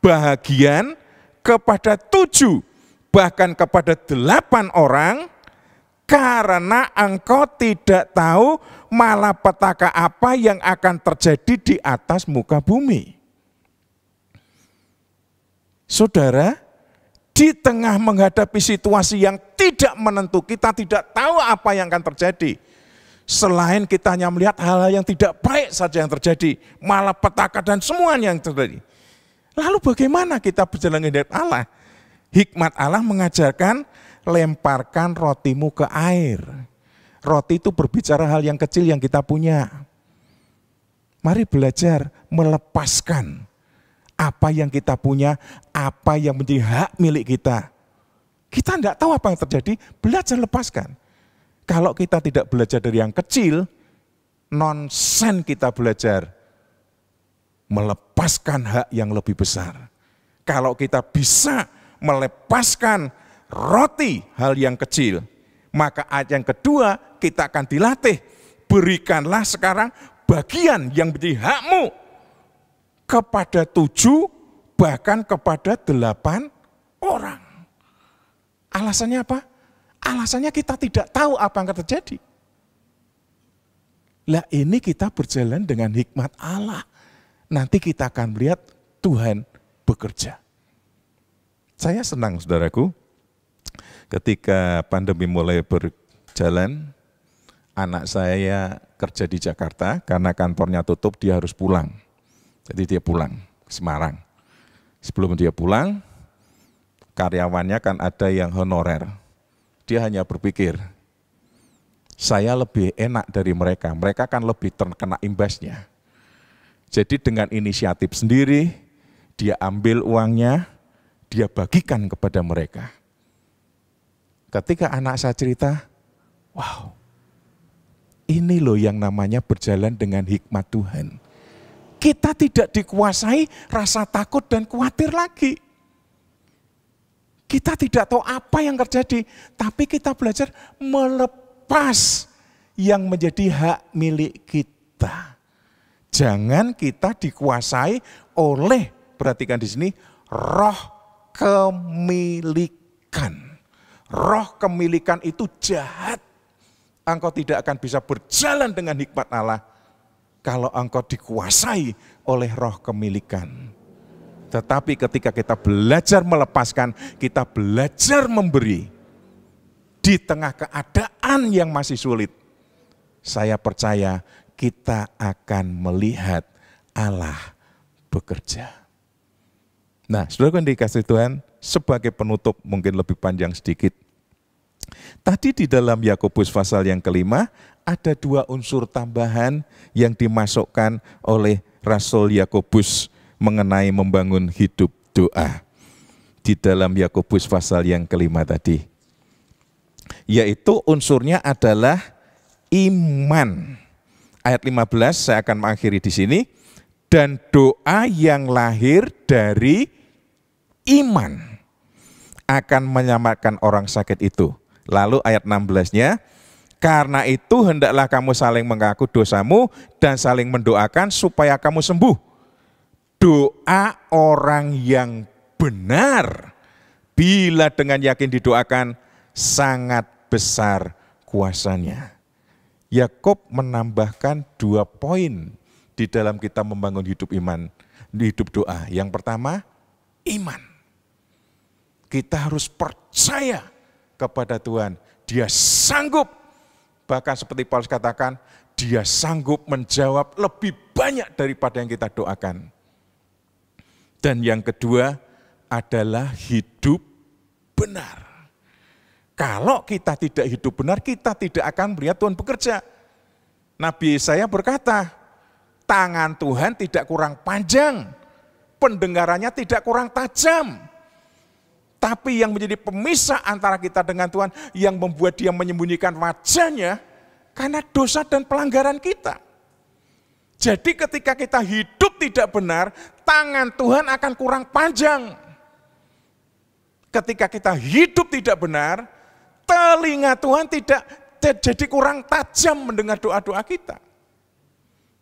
bahagian kepada 7, bahkan kepada 8 orang, karena engkau tidak tahu malapetaka apa yang akan terjadi di atas muka bumi. Saudara, di tengah menghadapi situasi yang tidak menentu, kita tidak tahu apa yang akan terjadi. Selain kita hanya melihat hal-hal yang tidak baik saja yang terjadi, malapetaka dan semuanya yang terjadi. Lalu bagaimana kita berjalan dengan Allah? Hikmat Allah mengajarkan, lemparkan rotimu ke air. Roti itu berbicara hal yang kecil yang kita punya. Mari belajar melepaskan apa yang kita punya, apa yang menjadi hak milik kita. Kita tidak tahu apa yang terjadi, belajar lepaskan. Kalau kita tidak belajar dari yang kecil, nonsen kita belajar melepaskan hak yang lebih besar. Kalau kita bisa melepaskan roti hal yang kecil, maka ayat yang kedua kita akan dilatih, berikanlah sekarang bagian yang menjadi hakmu kepada 7, bahkan kepada 8 orang. Alasannya apa? Alasannya kita tidak tahu apa yang akan terjadi. Lah ini kita berjalan dengan hikmat Allah. Nanti kita akan melihat Tuhan bekerja. Saya senang saudaraku, ketika pandemi mulai berjalan, anak saya kerja di Jakarta, karena kantornya tutup dia harus pulang. Jadi dia pulang ke Semarang. Sebelum dia pulang, karyawannya kan ada yang honorer. Dia hanya berpikir, saya lebih enak dari mereka, mereka kan lebih terkena imbasnya. Jadi dengan inisiatif sendiri, dia ambil uangnya, dia bagikan kepada mereka. Ketika anak saya cerita, wow, ini loh yang namanya berjalan dengan hikmat Tuhan. Kita tidak dikuasai rasa takut dan khawatir lagi. Kita tidak tahu apa yang terjadi, tapi kita belajar melepas yang menjadi hak milik kita. Jangan kita dikuasai oleh, perhatikan di sini, roh kemilikan. Roh kemilikan itu jahat. Engkau tidak akan bisa berjalan dengan hikmat Allah kalau engkau dikuasai oleh roh kemilikan. Tetapi ketika kita belajar melepaskan, kita belajar memberi di tengah keadaan yang masih sulit, saya percaya kita akan melihat Allah bekerja. Nah, saudara yang dikasihi Tuhan, sebagai penutup mungkin lebih panjang sedikit. Tadi di dalam Yakobus pasal yang kelima, ada dua unsur tambahan yang dimasukkan oleh Rasul Yakobus mengenai membangun hidup doa. Di dalam Yakobus pasal yang kelima tadi. Yaitu unsurnya adalah iman. Ayat 15 saya akan mengakhiri di sini. Dan doa yang lahir dari iman akan menyelamatkan orang sakit itu. Lalu ayat 16-nya, karena itu hendaklah kamu saling mengaku dosamu dan saling mendoakan supaya kamu sembuh. Doa orang yang benar, bila dengan yakin didoakan, sangat besar kuasanya. Yakob menambahkan 2 poin di dalam kita membangun hidup iman, hidup doa. Yang pertama, iman. Kita harus percaya kepada Tuhan. Dia sanggup, bahkan seperti Paulus katakan, dia sanggup menjawab lebih banyak daripada yang kita doakan. Dan yang kedua adalah hidup benar. Kalau kita tidak hidup benar, kita tidak akan melihat Tuhan bekerja. Nabi Yesaya berkata, tangan Tuhan tidak kurang panjang, pendengarannya tidak kurang tajam. Tapi yang menjadi pemisah antara kita dengan Tuhan, yang membuat dia menyembunyikan wajahnya, karena dosa dan pelanggaran kita. Jadi ketika kita hidup tidak benar, tangan Tuhan akan kurang panjang. Ketika kita hidup tidak benar, telinga Tuhan tidak jadi kurang tajam mendengar doa-doa kita.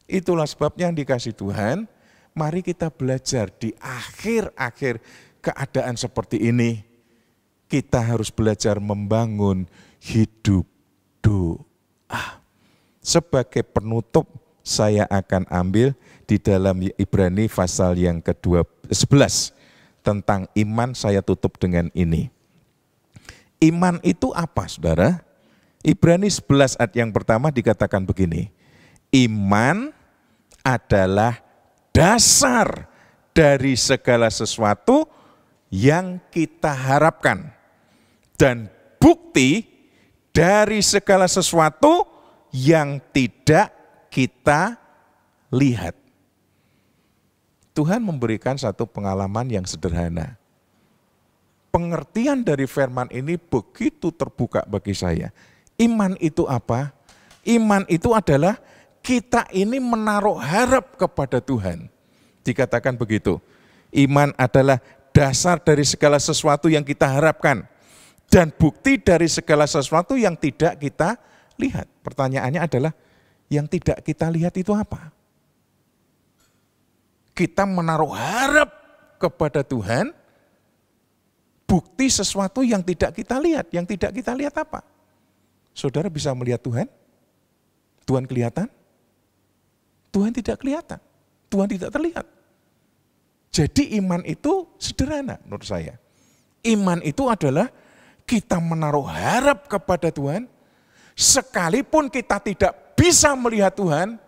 Itulah sebabnya yang dikasih Tuhan, mari kita belajar di akhir-akhir keadaan seperti ini, kita harus belajar membangun hidup doa. Sebagai penutup, saya akan ambil di dalam Ibrani pasal yang ke-11 tentang iman. Saya tutup dengan ini. Iman itu apa, saudara? Ibrani 11 ayat yang pertama dikatakan begini. Iman adalah dasar dari segala sesuatu yang kita harapkan, dan bukti dari segala sesuatu yang tidak kita lihat. Tuhan memberikan satu pengalaman yang sederhana. Pengertian dari firman ini begitu terbuka bagi saya. Iman itu apa? Iman itu adalah kita ini menaruh harap kepada Tuhan. Dikatakan begitu. Iman adalah dasar dari segala sesuatu yang kita harapkan, dan bukti dari segala sesuatu yang tidak kita lihat. Pertanyaannya adalah, yang tidak kita lihat itu apa? Kita menaruh harap kepada Tuhan, bukti sesuatu yang tidak kita lihat. Yang tidak kita lihat apa? Saudara bisa melihat Tuhan? Tuhan kelihatan? Tuhan tidak kelihatan, Tuhan tidak terlihat. Jadi iman itu sederhana menurut saya. Iman itu adalah kita menaruh harap kepada Tuhan, sekalipun kita tidak bisa melihat Tuhan,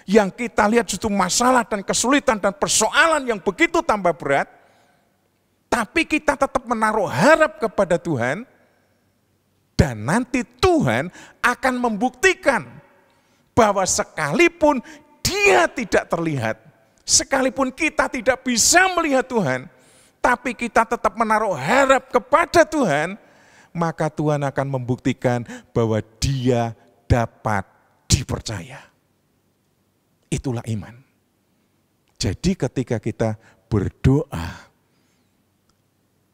yang kita lihat justru masalah dan kesulitan dan persoalan yang begitu tambah berat, tapi kita tetap menaruh harap kepada Tuhan, dan nanti Tuhan akan membuktikan bahwa sekalipun Dia tidak terlihat, sekalipun kita tidak bisa melihat Tuhan, tapi kita tetap menaruh harap kepada Tuhan, maka Tuhan akan membuktikan bahwa Dia dapat dipercaya. Itulah iman. Jadi ketika kita berdoa,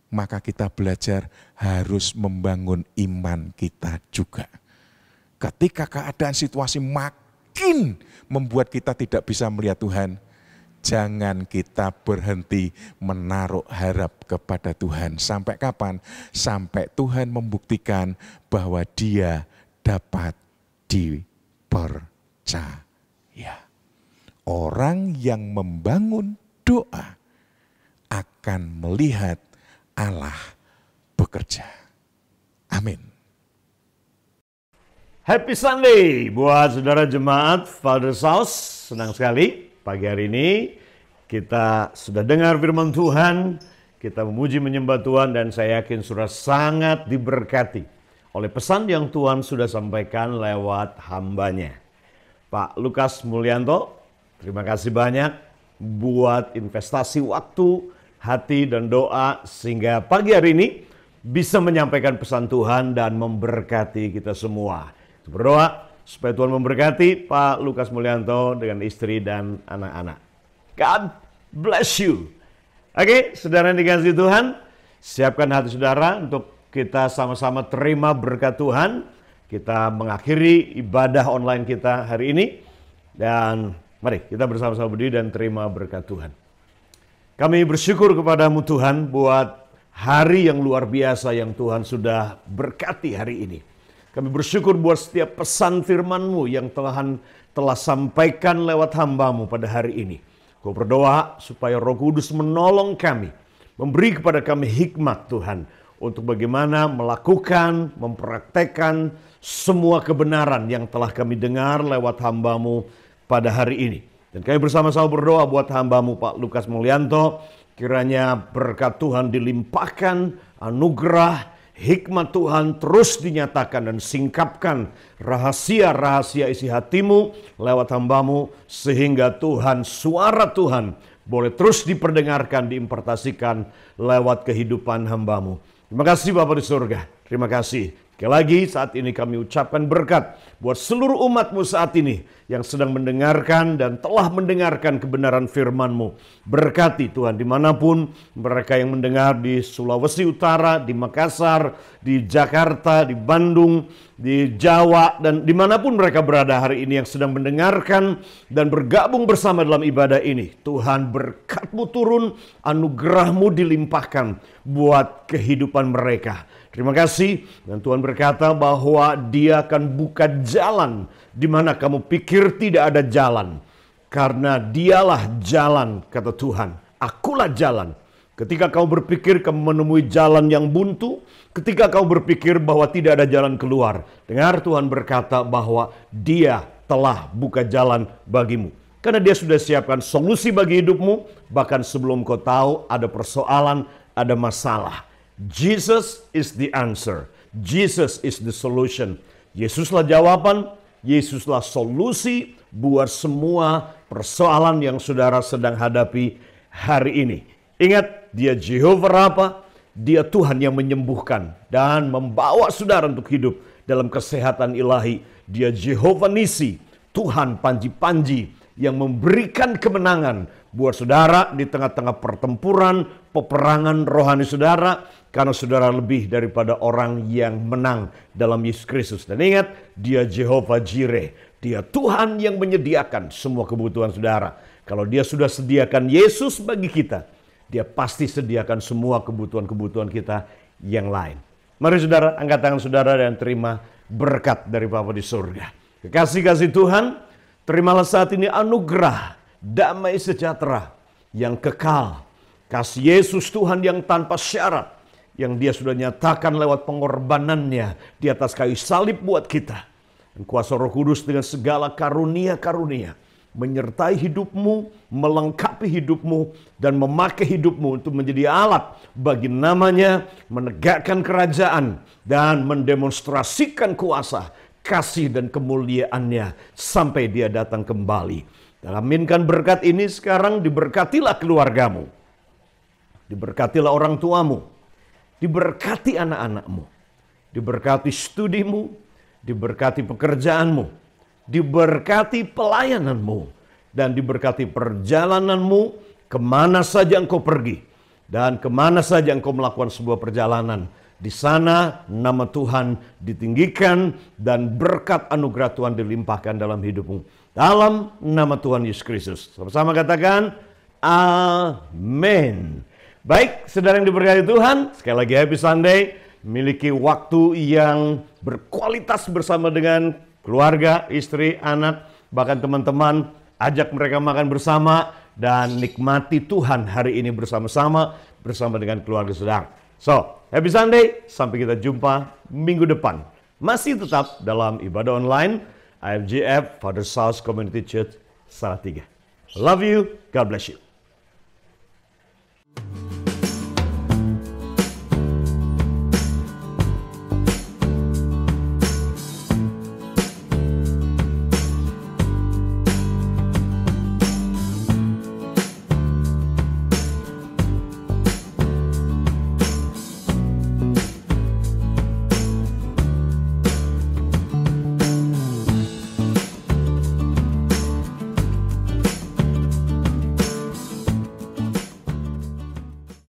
maka kita belajar harus membangun iman kita juga. Ketika keadaan situasi makin membuat kita tidak bisa melihat Tuhan, jangan kita berhenti menaruh harap kepada Tuhan. Sampai kapan? Sampai Tuhan membuktikan bahwa Dia dapat dipercaya. Orang yang membangun doa akan melihat Allah bekerja. Amin. Happy Sunday buat saudara jemaat Father's House. Senang sekali pagi hari ini kita sudah dengar firman Tuhan, kita memuji menyembah Tuhan, dan saya yakin sudah sangat diberkati oleh pesan yang Tuhan sudah sampaikan lewat hambanya. Pak Lukas Mulyanto, terima kasih banyak buat investasi waktu, hati, dan doa sehingga pagi hari ini bisa menyampaikan pesan Tuhan dan memberkati kita semua. Berdoa supaya Tuhan memberkati Pak Lukas Mulyanto dengan istri dan anak-anak. God bless you. Oke, saudara yang dikasihi Tuhan, siapkan hati saudara untuk kita sama-sama terima berkat Tuhan. Kita mengakhiri ibadah online kita hari ini. Dan mari kita bersama-sama berdiri dan terima berkat Tuhan. Kami bersyukur kepadamu Tuhan buat hari yang luar biasa yang Tuhan sudah berkati hari ini. Kami bersyukur buat setiap pesan firman-Mu yang telah sampaikan lewat hamba-Mu pada hari ini. Kau berdoa supaya Roh Kudus menolong kami, memberi kepada kami hikmat Tuhan, untuk bagaimana melakukan, mempraktekkan semua kebenaran yang telah kami dengar lewat hamba-Mu pada hari ini. Dan kami bersama-sama berdoa buat hamba-Mu Pak Lukas Mulyanto, kiranya berkat Tuhan dilimpahkan, anugerah, hikmat Tuhan terus dinyatakan dan singkapkan rahasia-rahasia isi hatimu lewat hamba-Mu, sehingga Tuhan, suara Tuhan boleh terus diperdengarkan, diimpartasikan lewat kehidupan hamba-Mu. Terima kasih Bapa di surga, terima kasih. Sekali lagi saat ini kami ucapkan berkat buat seluruh umat-Mu saat ini yang sedang mendengarkan dan telah mendengarkan kebenaran firman-Mu. Berkati Tuhan dimanapun mereka yang mendengar, di Sulawesi Utara, di Makassar, di Jakarta, di Bandung, di Jawa, dan dimanapun mereka berada hari ini yang sedang mendengarkan dan bergabung bersama dalam ibadah ini. Tuhan, berkat-Mu turun, anugerah-Mu dilimpahkan buat kehidupan mereka. Terima kasih, dan Tuhan berkata bahwa Dia akan buka jalan di mana kamu pikir tidak ada jalan. Karena Dialah jalan, kata Tuhan. Akulah jalan. Ketika kau berpikir kamu menemui jalan yang buntu, ketika kau berpikir bahwa tidak ada jalan keluar, dengar Tuhan berkata bahwa Dia telah buka jalan bagimu. Karena Dia sudah siapkan solusi bagi hidupmu, bahkan sebelum kau tahu ada persoalan, ada masalah. Jesus is the answer. Jesus is the solution. Yesuslah jawaban, Yesuslah solusi buat semua persoalan yang saudara sedang hadapi hari ini. Ingat, Dia Jehovah Rafa, Dia Tuhan yang menyembuhkan dan membawa saudara untuk hidup dalam kesehatan ilahi. Dia Jehovah Nisi, Tuhan panji-panji yang memberikan kemenangan buat saudara di tengah-tengah pertempuran, peperangan rohani saudara, karena saudara lebih daripada orang yang menang dalam Yesus Kristus. Dan ingat, Dia Jehovah Jireh, Dia Tuhan yang menyediakan semua kebutuhan saudara. Kalau Dia sudah sediakan Yesus bagi kita, Dia pasti sediakan semua kebutuhan-kebutuhan kita yang lain. Mari saudara, angkat tangan saudara dan terima berkat dari Bapa di surga. Kekasih-kasih Tuhan, Terimalah saat ini anugerah, damai sejahtera yang kekal. Kasih Yesus Tuhan yang tanpa syarat, yang dia sudah nyatakan lewat pengorbanannya di atas kayu salib buat kita. Dan kuasa Roh Kudus dengan segala karunia-karunia menyertai hidupmu, melengkapi hidupmu, dan memakai hidupmu untuk menjadi alat bagi namanya menegakkan kerajaan dan mendemonstrasikan kuasa, kasih dan kemuliaannya sampai dia datang kembali. Dan aminkan berkat ini sekarang, diberkatilah keluargamu, diberkatilah orang tuamu, diberkati anak-anakmu, diberkati studimu, diberkati pekerjaanmu, diberkati pelayananmu, dan diberkati perjalananmu kemana saja engkau pergi dan kemana saja engkau melakukan sebuah perjalanan. Di sana nama Tuhan ditinggikan dan berkat anugerah Tuhan dilimpahkan dalam hidupmu. Dalam nama Tuhan Yesus Kristus. Sama-sama katakan amin. Baik, saudara yang diberkati Tuhan, sekali lagi happy Sunday. Miliki waktu yang berkualitas bersama dengan keluarga, istri, anak, bahkan teman-teman. Ajak mereka makan bersama dan nikmati Tuhan hari ini bersama-sama bersama dengan keluarga saudara. So, happy Sunday. Sampai kita jumpa minggu depan. Masih tetap dalam ibadah online IFGF Father's House Community Church Salatiga. Love you. God bless you.